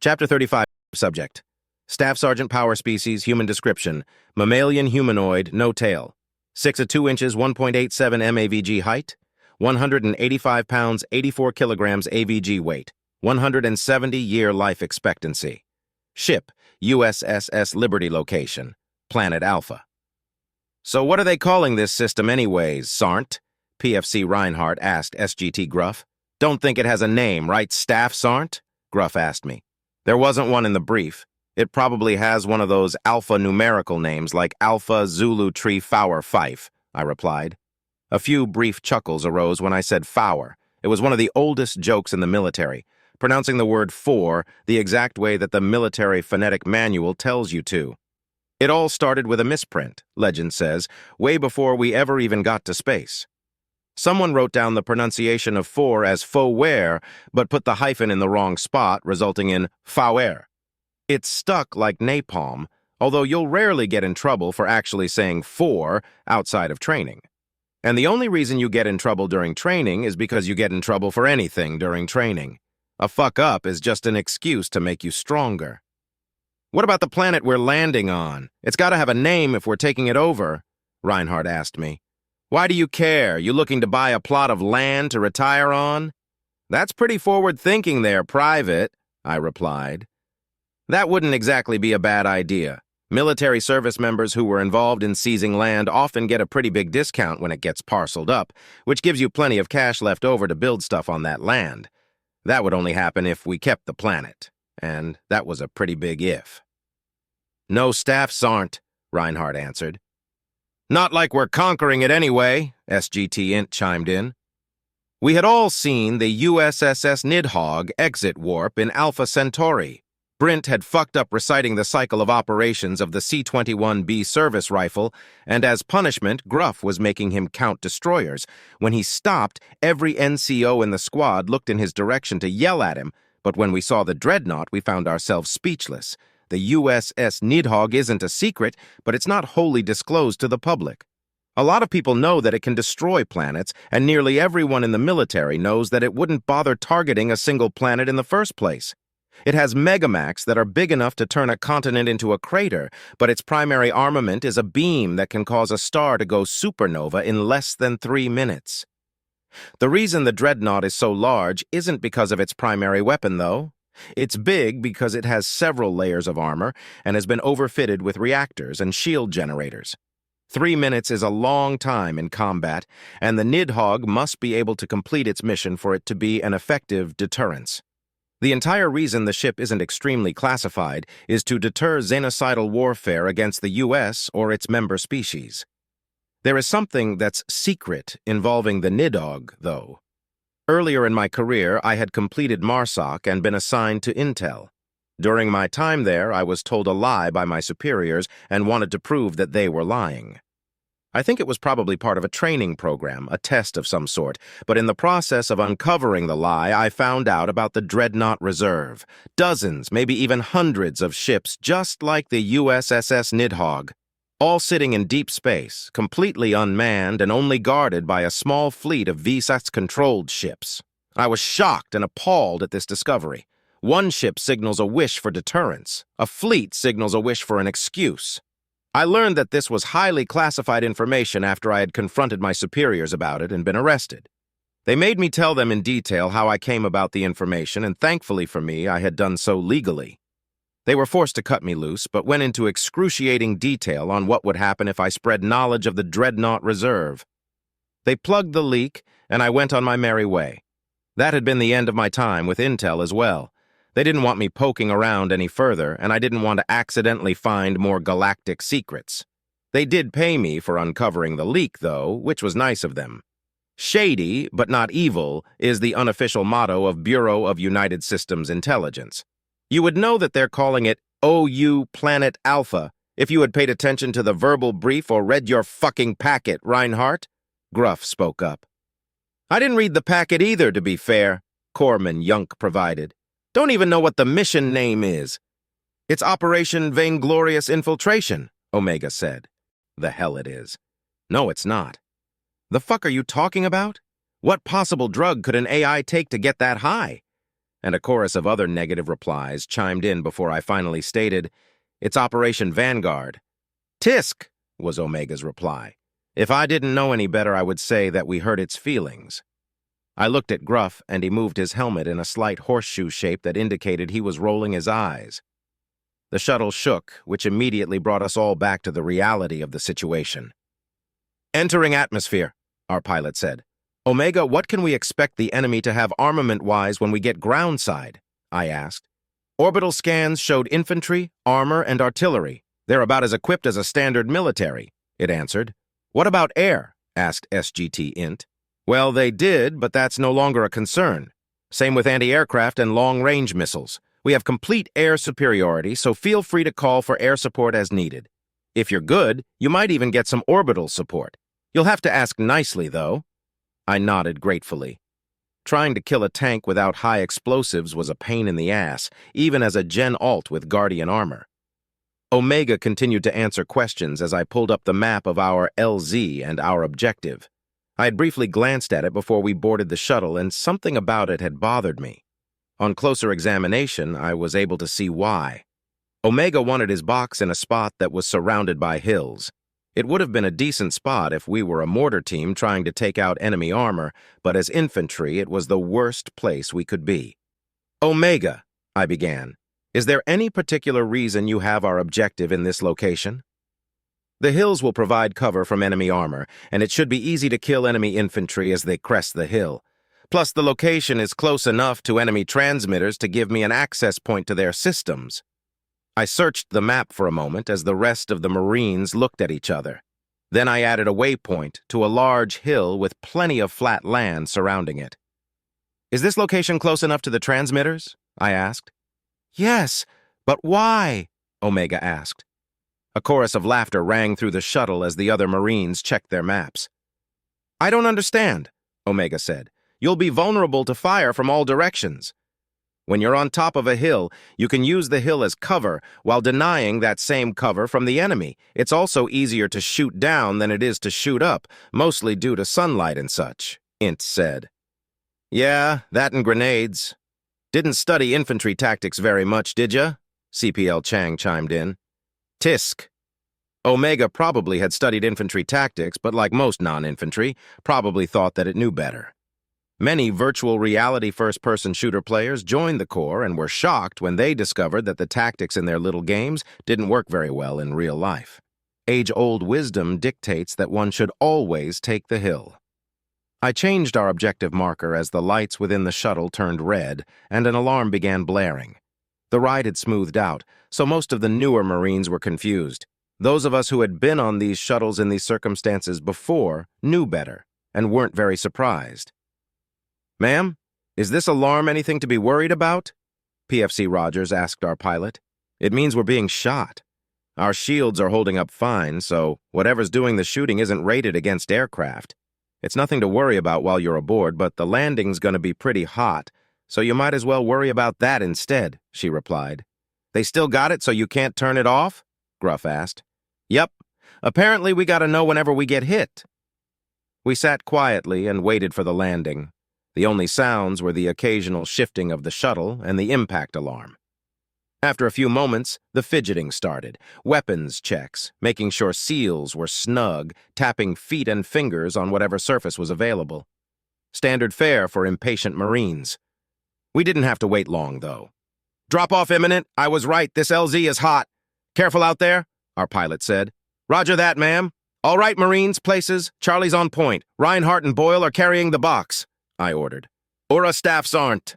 Chapter 35, Subject. Staff Sergeant Power Species, Human Description. Mammalian humanoid, no tail. 6 at 2 inches, 1.87 mAvg height. 185 pounds, 84 kilograms AVG weight. 170-year life expectancy. Ship, USSS Liberty location. Planet Alpha. So what are they calling this system anyways, Sarnt? PFC Reinhardt asked SGT Gruff. Don't think it has a name, right, Staff Sarnt? Gruff asked me. There wasn't one in the brief. It probably has one of those alpha-numerical names like Alpha Zulu Tree Fower Fife, I replied. A few brief chuckles arose when I said Fower. It was one of the oldest jokes in the military, pronouncing the word for the exact way that the military phonetic manual tells you to. It all started with a misprint, legend says, way before we ever even got to space. Someone wrote down the pronunciation of for as faux-ware, but put the hyphen in the wrong spot, resulting in fower. It's stuck like napalm, although you'll rarely get in trouble for actually saying for outside of training. And the only reason you get in trouble during training is because you get in trouble for anything during training. A fuck-up is just an excuse to make you stronger. What about the planet we're landing on? It's got to have a name if we're taking it over, Reinhardt asked me. Why do you care? You looking to buy a plot of land to retire on? That's pretty forward-thinking there, Private, I replied. That wouldn't exactly be a bad idea. Military service members who were involved in seizing land often get a pretty big discount when it gets parceled up, which gives you plenty of cash left over to build stuff on that land. That would only happen if we kept the planet, and that was a pretty big if. No staffs aren't, Reinhardt answered. Not like we're conquering it anyway, SGT Int chimed in. We had all seen the USSS Nidhogg exit warp in Alpha Centauri. Brint had fucked up reciting the cycle of operations of the C-21B service rifle, and as punishment, Gruff was making him count destroyers. When he stopped, every NCO in the squad looked in his direction to yell at him, but when we saw the dreadnought, we found ourselves speechless. The USS Nidhogg isn't a secret, but it's not wholly disclosed to the public. A lot of people know that it can destroy planets, and nearly everyone in the military knows that it wouldn't bother targeting a single planet in the first place. It has megamax that are big enough to turn a continent into a crater, but its primary armament is a beam that can cause a star to go supernova in less than 3 minutes. The reason the dreadnought is so large isn't because of its primary weapon, though. It's big because it has several layers of armor and has been overfitted with reactors and shield generators. 3 minutes is a long time in combat, and the Nidhogg must be able to complete its mission for it to be an effective deterrence. The entire reason the ship isn't extremely classified is to deter xenocidal warfare against the U.S. or its member species. There is something that's secret involving the Nidhogg, though. Earlier in my career, I had completed MARSOC and been assigned to Intel. During my time there, I was told a lie by my superiors and wanted to prove that they were lying. I think it was probably part of a training program, a test of some sort, but in the process of uncovering the lie, I found out about the Dreadnought Reserve. Dozens, maybe even hundreds of ships just like the USSS Nidhogg, all sitting in deep space, completely unmanned and only guarded by a small fleet of VSAT-controlled ships. I was shocked and appalled at this discovery. One ship signals a wish for deterrence. A fleet signals a wish for an excuse. I learned that this was highly classified information after I had confronted my superiors about it and been arrested. They made me tell them in detail how I came about the information, and thankfully for me, I had done so legally. They were forced to cut me loose, but went into excruciating detail on what would happen if I spread knowledge of the Dreadnought Reserve. They plugged the leak, and I went on my merry way. That had been the end of my time with Intel as well. They didn't want me poking around any further, and I didn't want to accidentally find more galactic secrets. They did pay me for uncovering the leak, though, which was nice of them. Shady, but not evil, is the unofficial motto of Bureau of United Systems Intelligence. You would know that they're calling it OU Planet Alpha if you had paid attention to the verbal brief or read your fucking packet, Reinhardt, Gruff spoke up. I didn't read the packet either, to be fair, Corpsman Yunk provided. Don't even know what the mission name is. It's Operation Vainglorious Infiltration, Omega said. The hell it is. No, it's not. The fuck are you talking about? What possible drug could an AI take to get that high? and a chorus of other negative replies chimed in before I finally stated, "It's Operation Vanguard." "Tisk," was Omega's reply. If I didn't know any better, I would say that we hurt its feelings. I looked at Gruff, and he moved his helmet in a slight horseshoe shape that indicated he was rolling his eyes. The shuttle shook, which immediately brought us all back to the reality of the situation. "Entering atmosphere," our pilot said. "Omega, what can we expect the enemy to have armament-wise when we get groundside?" I asked. "Orbital scans showed infantry, armor, and artillery. They're about as equipped as a standard military," it answered. "What about air?" asked SGT Int. "Well, they did, but that's no longer a concern. Same with anti-aircraft and long-range missiles. We have complete air superiority, so feel free to call for air support as needed. If you're good, you might even get some orbital support. You'll have to ask nicely, though." I nodded gratefully. Trying to kill a tank without high explosives was a pain in the ass, even as a Gen Alt with Guardian armor. Omega continued to answer questions as I pulled up the map of our LZ and our objective. I had briefly glanced at it before we boarded the shuttle, and something about it had bothered me. On closer examination, I was able to see why. Omega wanted his box in a spot that was surrounded by hills. It would have been a decent spot if we were a mortar team trying to take out enemy armor, but as infantry, it was the worst place we could be. "Omega," I began, "is there any particular reason you have our objective in this location?" "The hills will provide cover from enemy armor, and it should be easy to kill enemy infantry as they crest the hill. Plus, the location is close enough to enemy transmitters to give me an access point to their systems." I searched the map for a moment as the rest of the Marines looked at each other. Then I added a waypoint to a large hill with plenty of flat land surrounding it. "Is this location close enough to the transmitters?" I asked. "Yes, but why?" Omega asked. A chorus of laughter rang through the shuttle as the other Marines checked their maps. "I don't understand," Omega said. "You'll be vulnerable to fire from all directions. When you're on top of a hill, you can use the hill as cover while denying that same cover from the enemy. It's also easier to shoot down than it is to shoot up, mostly due to sunlight and such," Int said. "Yeah, that and grenades. Didn't study infantry tactics very much, did ya?" CPL Chang chimed in. "Tisk." Omega probably had studied infantry tactics, but like most non-infantry, probably thought that it knew better. Many virtual reality first-person shooter players joined the Corps and were shocked when they discovered that the tactics in their little games didn't work very well in real life. Age-old wisdom dictates that one should always take the hill. I changed our objective marker as the lights within the shuttle turned red and an alarm began blaring. The ride had smoothed out, so most of the newer Marines were confused. Those of us who had been on these shuttles in these circumstances before knew better and weren't very surprised. "Ma'am, is this alarm anything to be worried about?" PFC Rogers asked our pilot. "It means we're being shot. Our shields are holding up fine, so whatever's doing the shooting isn't rated against aircraft. It's nothing to worry about while you're aboard, but the landing's going to be pretty hot, so you might as well worry about that instead," she replied. "They still got it so you can't turn it off?" Gruff asked. "Yep. Apparently we gotta know whenever we get hit." We sat quietly and waited for the landing. The only sounds were the occasional shifting of the shuttle and the impact alarm. After a few moments, the fidgeting started, weapons checks, making sure seals were snug, tapping feet and fingers on whatever surface was available. Standard fare for impatient Marines. We didn't have to wait long, though. "Drop-off imminent. I was right. This LZ is hot. Careful out there," our pilot said. "Roger that, ma'am. All right, Marines, places. Charlie's on point. Reinhardt and Boyle are carrying the box," I ordered. "Ura staffs aren't."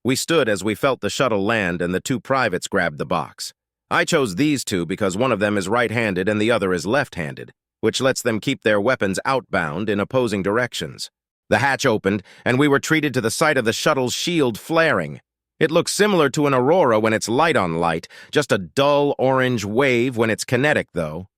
We stood as we felt the shuttle land and the two privates grabbed the box. I chose these two because one of them is right-handed and the other is left-handed, which lets them keep their weapons outbound in opposing directions. The hatch opened, and we were treated to the sight of the shuttle's shield flaring. It looks similar to an aurora when it's light on light, just a dull orange wave when it's kinetic, though.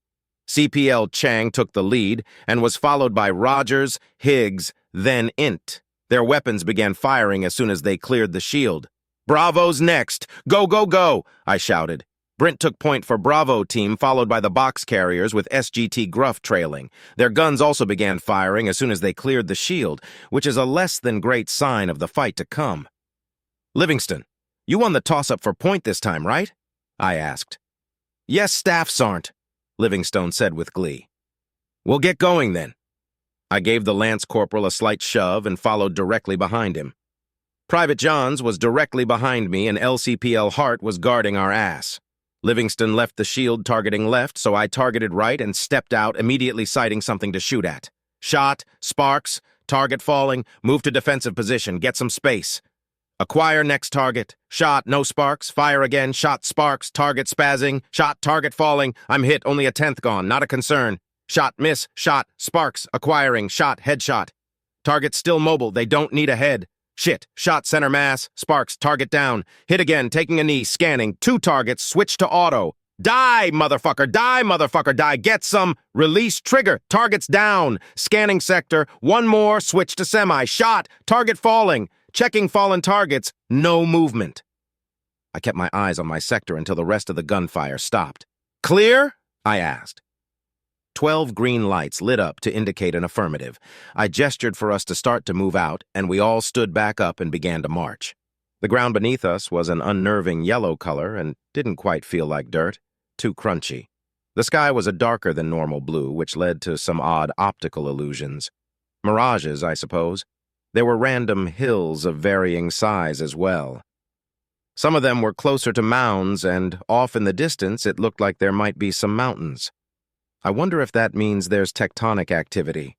CPL Chang took the lead and was followed by Rogers, Higgs, then Int. Their weapons began firing as soon as they cleared the shield. "Bravo's next! Go, go, go!" I shouted. Brent took point for Bravo team, followed by the box carriers with SGT Gruff trailing. Their guns also began firing as soon as they cleared the shield, which is a less than great sign of the fight to come. Livingston, you won the toss-up for point this time, right? I asked. Yes, Staff Sergeant, Livingstone said with glee. We'll get going then. I gave the Lance Corporal a slight shove and followed directly behind him. Private Johns was directly behind me and LCPL Hart was guarding our ass. Livingston left the shield targeting left, so I targeted right and stepped out, immediately sighting something to shoot at. Shot, sparks, target falling, move to defensive position, get some space. Acquire next target. Shot, no sparks, fire again, shot, sparks, target spazzing, shot, target falling, I'm hit, only a 10th gone, not a concern. Shot, miss, shot, sparks, acquiring, shot, headshot. Target still mobile, they don't need a head. Shit, shot, center mass, sparks, target down. Hit again, taking a knee, scanning, 2 targets, switch to auto. Die, motherfucker, die, get some, release trigger, targets down. Scanning sector, 1 more, switch to semi, shot, target falling. Checking fallen targets, no movement. I kept my eyes on my sector until the rest of the gunfire stopped. Clear? I asked. 12 green lights lit up to indicate an affirmative. I gestured for us to start to move out, and we all stood back up and began to march. The ground beneath us was an unnerving yellow color and didn't quite feel like dirt, too crunchy. The sky was a darker than normal blue, which led to some odd optical illusions. Mirages, I suppose. There were random hills of varying size as well. Some of them were closer to mounds, and off in the distance it looked like there might be some mountains. I wonder if that means there's tectonic activity.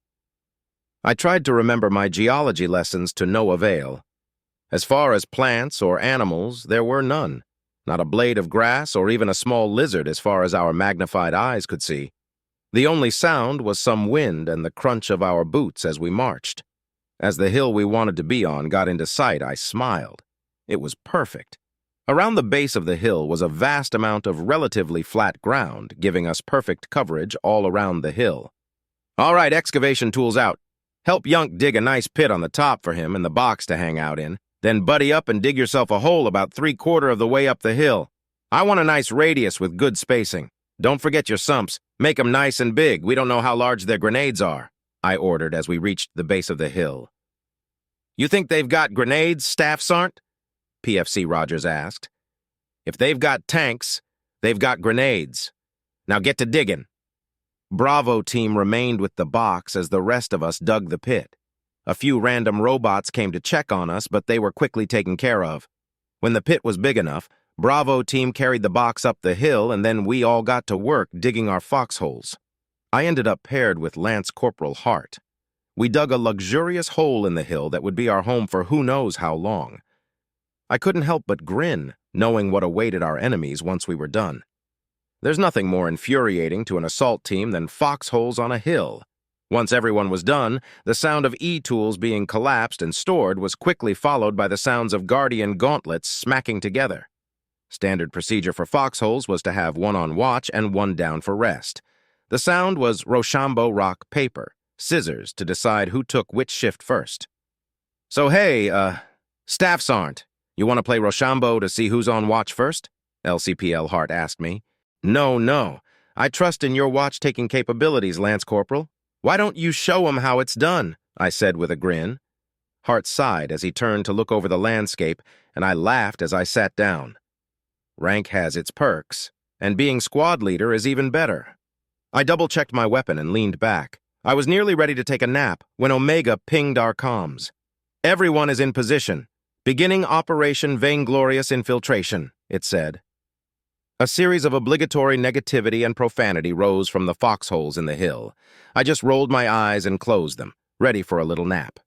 I tried to remember my geology lessons to no avail. As far as plants or animals, there were none. Not a blade of grass or even a small lizard as far as our magnified eyes could see. The only sound was some wind and the crunch of our boots as we marched. As the hill we wanted to be on got into sight, I smiled. It was perfect. Around the base of the hill was a vast amount of relatively flat ground, giving us perfect coverage all around the hill. All right, excavation tools out. Help Yunk dig a nice pit on the top for him and the box to hang out in. Then buddy up and dig yourself a hole about 3/4 of the way up the hill. I want a nice radius with good spacing. Don't forget your sumps. Make 'em nice and big. We don't know how large their grenades are, I ordered as we reached the base of the hill. You think they've got grenades, Staff Sergeant? PFC Rogers asked. If they've got tanks, they've got grenades. Now get to digging. Bravo team remained with the box as the rest of us dug the pit. A few random robots came to check on us, but they were quickly taken care of. When the pit was big enough, Bravo team carried the box up the hill, and then we all got to work digging our foxholes. I ended up paired with Lance Corporal Hart. We dug a luxurious hole in the hill that would be our home for who knows how long. I couldn't help but grin, knowing what awaited our enemies once we were done. There's nothing more infuriating to an assault team than foxholes on a hill. Once everyone was done, the sound of E-tools being collapsed and stored was quickly followed by the sounds of Guardian gauntlets smacking together. Standard procedure for foxholes was to have 1 on watch and 1 down for rest. The sound was Rochambeau rock paper, scissors to decide who took which shift first. So hey, Staff Sergeant, you want to play Rochambeau to see who's on watch first? LCPL Hart asked me. No. I trust in your watch-taking capabilities, Lance Corporal. Why don't you show 'em how it's done? I said with a grin. Hart sighed as he turned to look over the landscape, and I laughed as I sat down. Rank has its perks, and being squad leader is even better. I double-checked my weapon and leaned back. I was nearly ready to take a nap when Omega pinged our comms. Everyone is in position. Beginning Operation Vainglorious Infiltration, it said. A series of obligatory negativity and profanity rose from the foxholes in the hill. I just rolled my eyes and closed them, ready for a little nap.